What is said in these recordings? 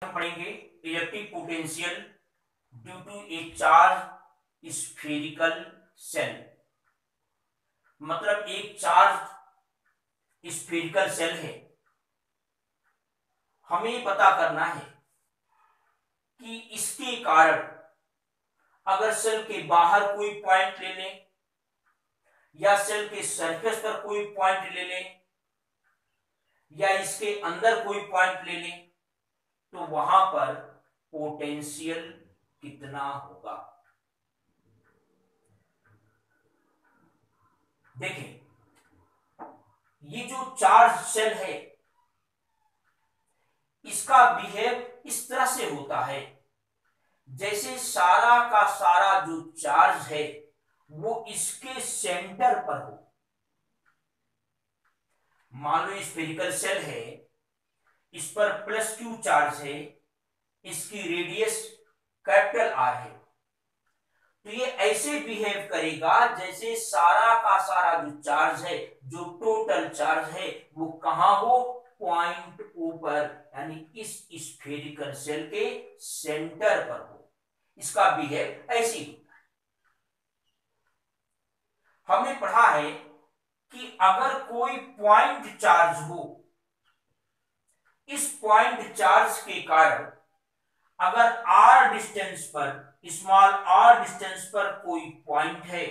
हम पढ़ेंगे electric potential due to a charge spherical shell. मतलब एक चार्ज स्फेरिकल सेल है, हमें पता करना है कि इसके कारण अगर सेल के बाहर कोई पॉइंट ले लें या सेल के सरफेस पर कोई पॉइंट ले लें या इसके अंदर कोई पॉइंट ले लें तो वहां पर पोटेंशियल कितना होगा। देखें, ये जो चार्ज सेल है इसका बिहेव इस तरह से होता है जैसे सारा का सारा जो चार्ज है वो इसके सेंटर पर हो। मान लो स्फेरिकल सेल है, इस पर प्लस क्यू चार्ज है, इसकी रेडियस कैपिटल आर है, तो ये ऐसे बिहेव करेगा जैसे सारा का सारा जो चार्ज है, जो टोटल चार्ज है वो कहां हो, पॉइंट ऊपर, यानी इस स्फेरिकल सेल के सेंटर पर हो। इसका बिहेव ऐसे ही होता है। हमने पढ़ा है कि अगर कोई पॉइंट चार्ज हो, इस पॉइंट चार्ज के कारण अगर आर डिस्टेंस पर, स्मॉल आर डिस्टेंस पर कोई पॉइंट है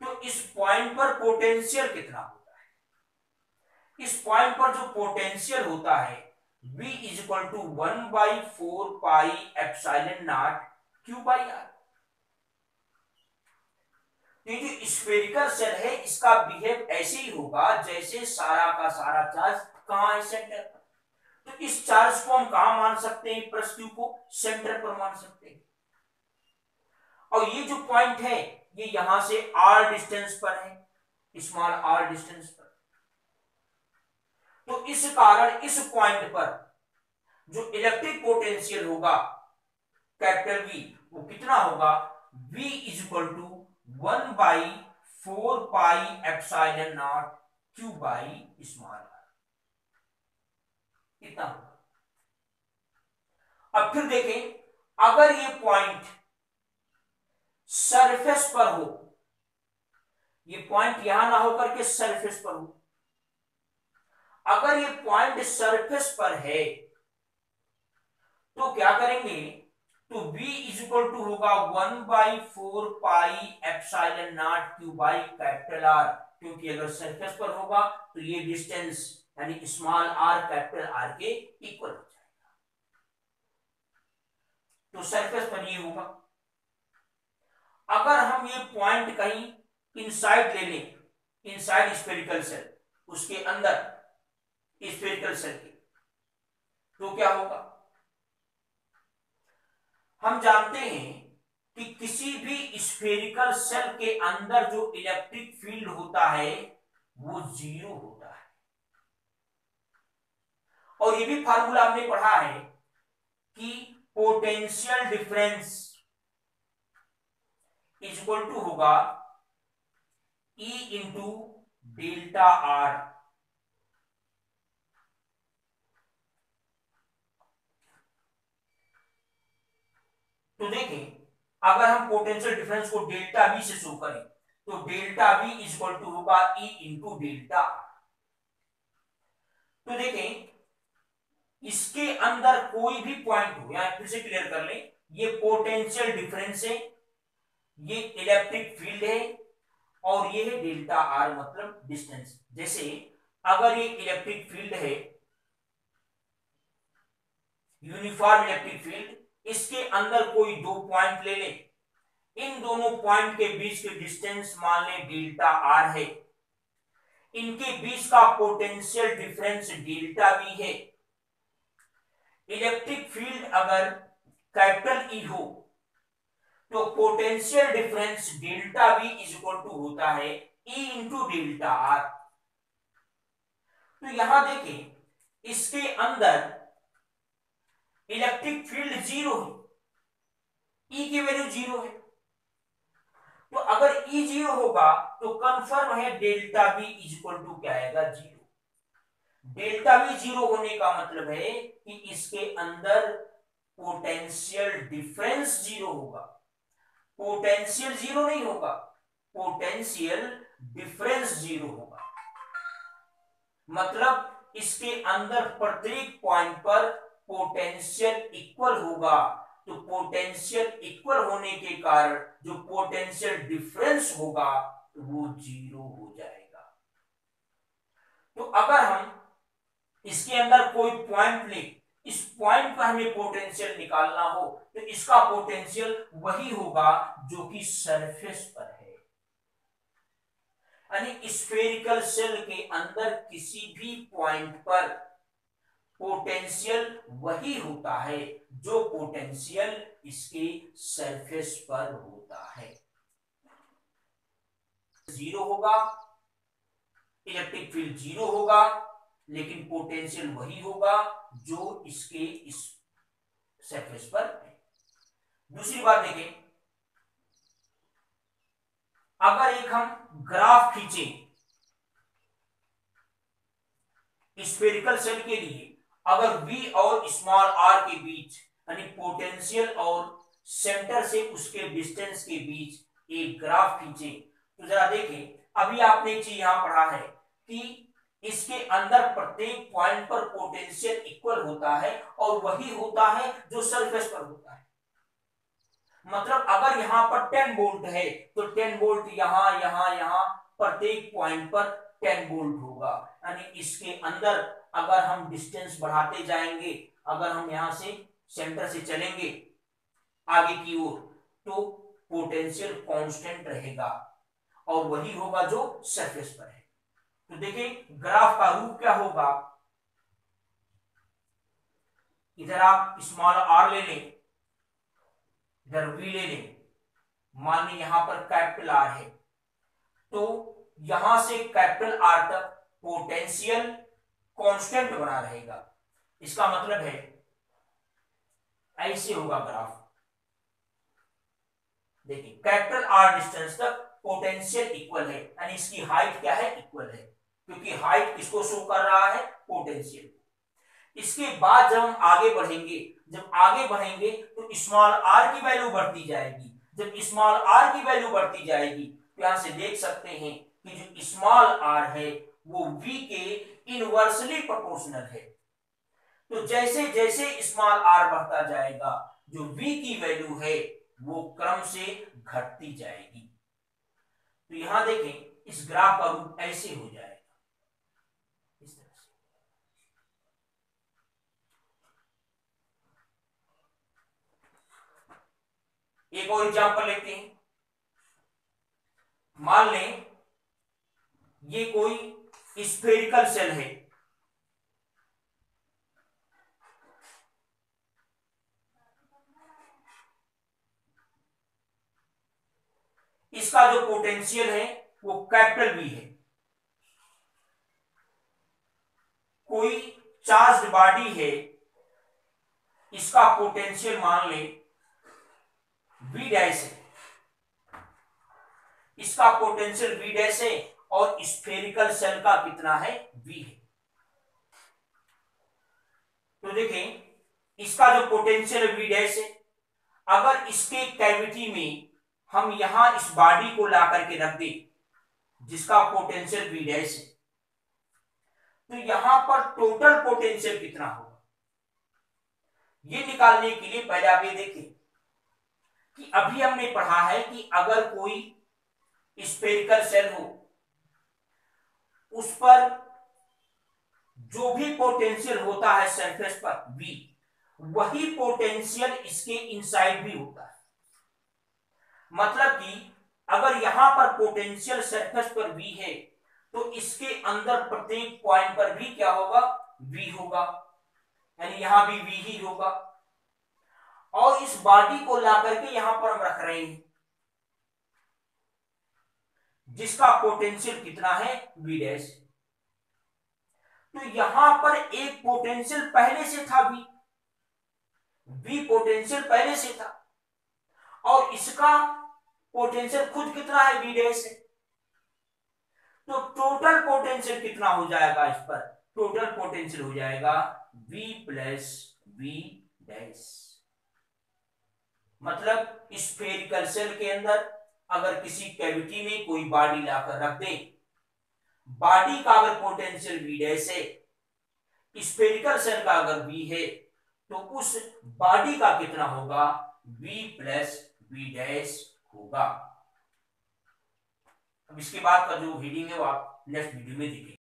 तो इस पॉइंट पर पोटेंशियल कितना होता है। इस पॉइंट पर जो पोटेंशियल होता है V is equal to 1/4 pi epsilon naught Q by r. ये जो स्फेरिकल सेल है इसका बिहेव ऐसे ही होगा जैसे सारा का सारा चार्ज कहां है, सेंटर पर। तो इस चार्ज को हम कहां मान सकते हैं, प्लस क्यू को सेंटर पर मान सकते हैं। और ये जो पॉइंट है ये यहां से आर डिस्टेंस पर है, स्मॉल आर डिस्टेंस पर। तो इस कारण इस पॉइंट पर जो इलेक्ट्रिक पोटेंशियल होगा कैपिटल वी, वो कितना होगा, V is equal to 1/4 pi epsilon naught Q by small r, इतना होगा। अब फिर देखें, अगर ये पॉइंट सरफेस पर हो, ये पॉइंट यहां ना होकर के सरफेस पर हो, अगर ये पॉइंट सरफेस पर है तो क्या करेंगे, तो V इज इक्वल टू होगा 1/4 pi epsilon naught Q by capital R, क्योंकि अगर सरफेस पर होगा तो ये डिस्टेंस यानी स्मॉल आर कैपिटल आर के इक्वल हो जाएगा। तो सरफेस पर ये होगा। अगर हम ये पॉइंट कहीं इनसाइड ले लें, इनसाइड स्फेरिकल सेल, उसके अंदर स्फेरिकल सेल के, तो क्या होगा, हम जानते हैं कि किसी भी स्फेरिकल सेल के अंदर जो इलेक्ट्रिक फील्ड होता है वो जीरो होता है। और ये भी फार्मूला हमने पढ़ा है कि potential difference is equal to होगा E इंटू डेल्टा आर। तो देखें, अगर हम पोटेंशियल डिफरेंस को डेल्टा वी से शो करें तो delta V is equal to होगा E इंटू डेल्टा। तो देखें, इसके अंदर कोई भी पॉइंट हो, यहां फिर से क्लियर कर लें, ये पोटेंशियल डिफरेंस है, ये इलेक्ट्रिक फील्ड है और ये है डेल्टा आर मतलब डिस्टेंस। जैसे अगर ये इलेक्ट्रिक फील्ड है, यूनिफॉर्म इलेक्ट्रिक फील्ड, इसके अंदर कोई दो पॉइंट ले लें, इन दोनों पॉइंट के बीच के डिस्टेंस मान लें डेल्टा आर है, इनके बीच का पोटेंशियल डिफरेंस डेल्टा वी है। इलेक्ट्रिक फील्ड अगर कैपिटल ई हो तो potential difference delta V is equal to होता है E इंटू डेल्टा आर। तो यहां देखें, इसके अंदर इलेक्ट्रिक फील्ड जीरो है, E की वैल्यू जीरो है, तो अगर E जीरो होगा तो कंफर्म है delta V is equal to क्या आएगा, जीरो। डेल्टा वी जीरो होने का मतलब है कि इसके अंदर पोटेंशियल डिफरेंस जीरो होगा, पोटेंशियल जीरो नहीं होगा, पोटेंशियल डिफरेंस जीरो होगा। मतलब इसके अंदर प्रत्येक पॉइंट पर पोटेंशियल इक्वल होगा, तो पोटेंशियल इक्वल होने के कारण जो पोटेंशियल डिफरेंस होगा वो जीरो हो जाएगा। तो अगर हम इसके अंदर कोई पॉइंट ले, इस पॉइंट पर हमें पोटेंशियल निकालना हो तो इसका पोटेंशियल वही होगा जो कि सरफेस पर है। यानी स्फेरिकल सेल के अंदर किसी भी पॉइंट पर पोटेंशियल वही होता है जो पोटेंशियल इसके सरफेस पर होता है। जीरो होगा, इलेक्ट्रिक फील्ड जीरो होगा, लेकिन पोटेंशियल वही होगा जो इसके इस सरफेस पर है। दूसरी बात देखें, अगर एक हम ग्राफ खींचे स्फेरिकल सेल के लिए, अगर V और स्मॉल r के बीच यानी पोटेंशियल और सेंटर से उसके डिस्टेंस के बीच एक ग्राफ खींचे, तो जरा देखें, अभी आपने एक चीज यहां पढ़ा है कि इसके अंदर प्रत्येक पॉइंट पर पोटेंशियल इक्वल होता है और वही होता है जो सरफेस पर होता है। मतलब अगर यहां पर 10 वोल्ट है तो 10 वोल्ट यहां यहां यहां प्रत्येक पॉइंट पर 10 वोल्ट होगा। यानी इसके अंदर अगर हम डिस्टेंस बढ़ाते जाएंगे, अगर हम यहां से सेंटर से चलेंगे आगे की ओर, तो पोटेंशियल कांस्टेंट रहेगा और वही होगा जो सरफेस पर है। तो देखिए ग्राफ का रूप क्या होगा, इधर आप स्मॉल r ले लें, इधर V ले लें, मान ली यहां पर कैपिटल R है, तो यहां से कैपिटल R तक पोटेंशियल कांस्टेंट बना रहेगा। इसका मतलब है ऐसे होगा ग्राफ। देखिए कैपिटल R डिस्टेंस तक पोटेंशियल इक्वल है, यानी इसकी हाइट क्या है, इक्वल है, क्योंकि हाइट किसको शो कर रहा है, पोटेंशियल। इसके बाद जब हम आगे बढ़ेंगे, जब आगे बढ़ेंगे तो स्मॉल r की वैल्यू बढ़ती जाएगी। जब स्मॉल r की वैल्यू बढ़ती जाएगी तो यहां से देख सकते हैं कि जो स्मॉल r है वो v के इनवर्सली प्रोपोर्शनल है। तो जैसे जैसे स्मॉल r बढ़ता जाएगा, जो v की वैल्यू है वो क्रम से घटती जाएगी। तो यहां देखें इस ग्राफ का रूप ऐसे हो जाएगा, इस तरह से। एक और एग्जांपल लेते हैं, मान लें ये कोई स्फेरिकल सेल है, इसका जो पोटेंशियल है वो कैपिटल V है। कोई चार्ज बॉडी है, इसका पोटेंशियल मान ले V डैश है, इसका पोटेंशियल V डैश है और स्फेरिकल सेल का कितना है, V है। तो देखें इसका जो पोटेंशियल V डैश है, अगर इसके कैविटी में हम यहां इस बॉडी को ला करके रख दें जिसका पोटेंशियल V डैश है, तो यहां पर टोटल पोटेंशियल कितना होगा, ये निकालने के लिए पहले आप ये देखें कि अभी हमने पढ़ा है कि अगर कोई स्फेरिकल सेल हो, उस पर जो भी पोटेंशियल होता है सरफेस पर V, वही पोटेंशियल इसके इनसाइड भी होता है। मतलब कि अगर यहां पर पोटेंशियल सरफेस पर V है तो इसके अंदर प्रत्येक पॉइंट पर भी क्या होगा, V होगा, यानी यहां भी V ही होगा। और इस बॉडी को ला करके यहां पर हम रख रहे हैं जिसका पोटेंशियल कितना है, V डैश। तो यहां पर एक पोटेंशियल पहले से था V पोटेंशियल पहले से था और इसका पोटेंशियल खुद कितना है, V डैश है। तो टोटल पोटेंशियल कितना हो जाएगा इस पर, टोटल पोटेंशियल हो जाएगा V प्लस V डैश। मतलब स्फेरिकल सेल के अंदर अगर किसी कैविटी में कोई बॉडी लाकर रख दे, बॉडी का अगर पोटेंशियल V डैश है, स्फेरिकल सेल का अगर V है, तो उस बॉडी का कितना होगा, V प्लस V डैश होगा। अब इसके बाद का जो रीडिंग है वो आप नेक्स्ट वीडियो में देखेंगे।